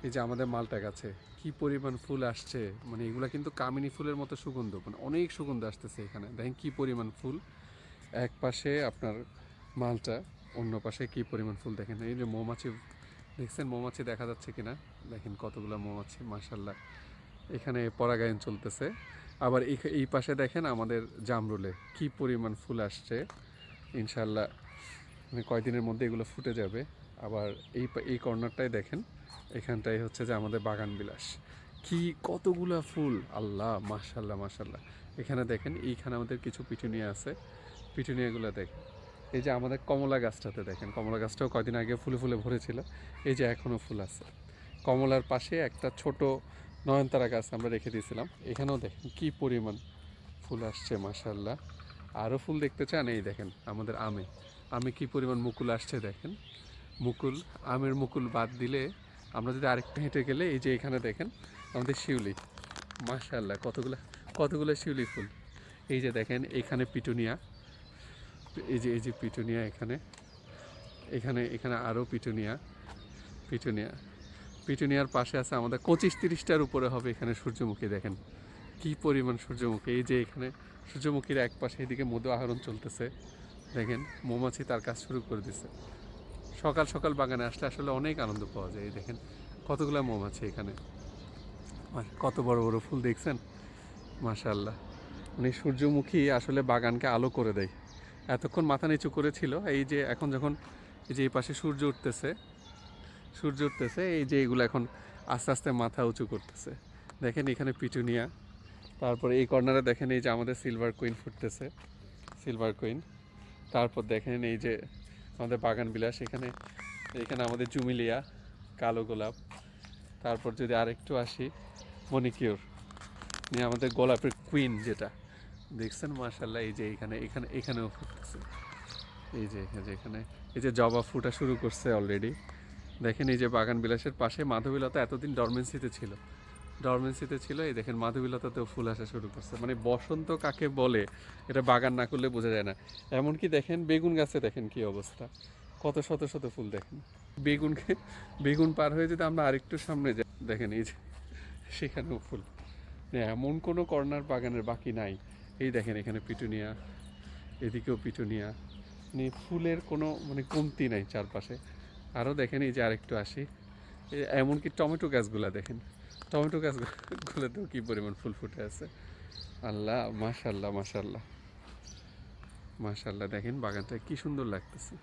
এই যে আমাদের মালটা গাছে কি পরিমাণ ফুল আসছে, মানে এগুলা কিন্তু কামিনী ফুলের মতো সুগন্ধ, মানে অনেক সুগন্ধ আসতেছে এখানে। দেখেন কি পরিমাণ ফুল, এক পাশে আপনার মালটা, অন্য পাশে কি পরিমাণ ফুল দেখেন। এই যে মৌমাছি দেখছেন, মৌমাছি দেখা যাচ্ছে কিনা দেখেন, কতগুলো মৌমাছি মাশাল্লাহ। এখানে পরাগায়ন চলতেছে। আবার এই পাশে দেখেন আমাদের জামরুলে কি পরিমাণ ফুল আসছে। ইনশাল্লাহ মানে কয়দিনের মধ্যে এগুলো ফুটে যাবে। আবার এই কর্নারটায় দেখেন, এখানটাই হচ্ছে যে আমাদের বাগান বিলাস, কি কতগুলা ফুল, আল্লাহ মাশাল্লাহ মাশাল্লাহ। এখানে দেখেন, এইখানে আমাদের কিছু পিটুনিয়া আছে, পিটুনিয়াগুলো দেখেন। এই যে আমাদের কমলা গাছটাতে দেখেন, কমলা গাছটাও কয়দিন আগে ফুলে ফুলে ভরেছিল, এই যে এখনও ফুল আছে। কমলার পাশে একটা ছোট নয়নতারা গাছ আমরা রেখে দিয়েছিলাম, এখানেও দেখেন কি পরিমাণ ফুল আসছে মাশাল্লাহ। আরও ফুল দেখতে চান, এই দেখেন আমাদের আমে কি পরিমাণ মুকুল আসছে দেখেন। মুকুল, আমের মুকুল বাদ দিলে আমরা যদি আরেকটু হেঁটে গেলে এই যে এখানে দেখেন আমাদের শিউলি, মাশাল্লাহ কতগুলো শিউলি ফুল। এই যে দেখেন এখানে পিটুনিয়া, এই যে পিটুনিয়া, এখানে এখানে এখানে আরও পিটুনিয়া, পিটুনিয়া পিটুনিয়ার পাশে আছে আমাদের 25-30টার উপরে হবে এখানে সূর্যমুখী। দেখেন কি পরিমাণ সূর্যমুখী। এই যে এখানে সূর্যমুখীর এক পাশে এদিকে মধু আহরণ চলতেছে, দেখেন মৌমাছি তার কাজ শুরু করে দিছে। সকাল সকাল বাগানে আসলে আসলে অনেক আনন্দ পাওয়া যায়। এই দেখেন কতগুলো মৌমাছি এখানে, আর কত বড় বড় ফুল দেখছেন মাশাআল্লাহ। মানে সূর্যমুখী আসলে বাগানকে আলো করে দেয়। এতক্ষণ মাথা নিচু করেছিল, এই যে এখন যখন এই যে এই পাশে সূর্য উঠতেছে, এই যে এগুলো এখন আস্তে আস্তে মাথা উঁচু করতেছে। দেখেন এখানে পিটুনিয়া, তারপরে এই কর্নারে দেখেন এই যে আমাদের সিলভার কুইন ফুটতেছে, সিলভার কুইন। তারপর দেখেন এই যে আমাদের বাগান বিলাস, এখানে এখানে আমাদের জুমিলিয়া, কালো গোলাপ। তারপর যদি আরেকটু আসি, মনিকিউর নিয়ে আমাদের গোলাপের কুইন যেটা দেখছেন মাশাল্লাহ। এই যে এখানেও ফুটতেছে, এখানে এই যে জবা ফুটা শুরু করছে অলরেডি। দেখেন এই যে বাগান বিলাসের পাশে মাধবীলতা এতদিন ডরমেন্সিতে ছিল, এই দেখেন মাধবীলতাতেও ফুল আসা শুরু করছে। মানে বসন্ত কাকে বলে এটা বাগান না করলে বোঝা যায় না। এমনকি দেখেন বেগুন গাছে দেখেন কি অবস্থা, কত শত শত ফুল দেখেন। বেগুন পার হয়ে যদি আমরা আরেকটু সামনে যাই, দেখেন এই যে সেখানেও ফুল। মানে এমন কোনো কর্নার বাগানের বাকি নাই। এই দেখেন এখানে পিটুনিয়া, এদিকেও পিটুনিয়া, মানে ফুলের কোনো মানে কমতি নাই চারপাশে। আরও দেখেন এই যে আরেকটু আসি, এমনকি টমেটো গাছগুলা দেখেন, টমেটো গাছগুলোতেও কী পরিমাণ ফুল ফুটে আছে। আল্লাহ মাশাল্লাহ মাশাল্লাহ মাশাল্লাহ, দেখেন বাগানটা কি সুন্দর লাগতেছে।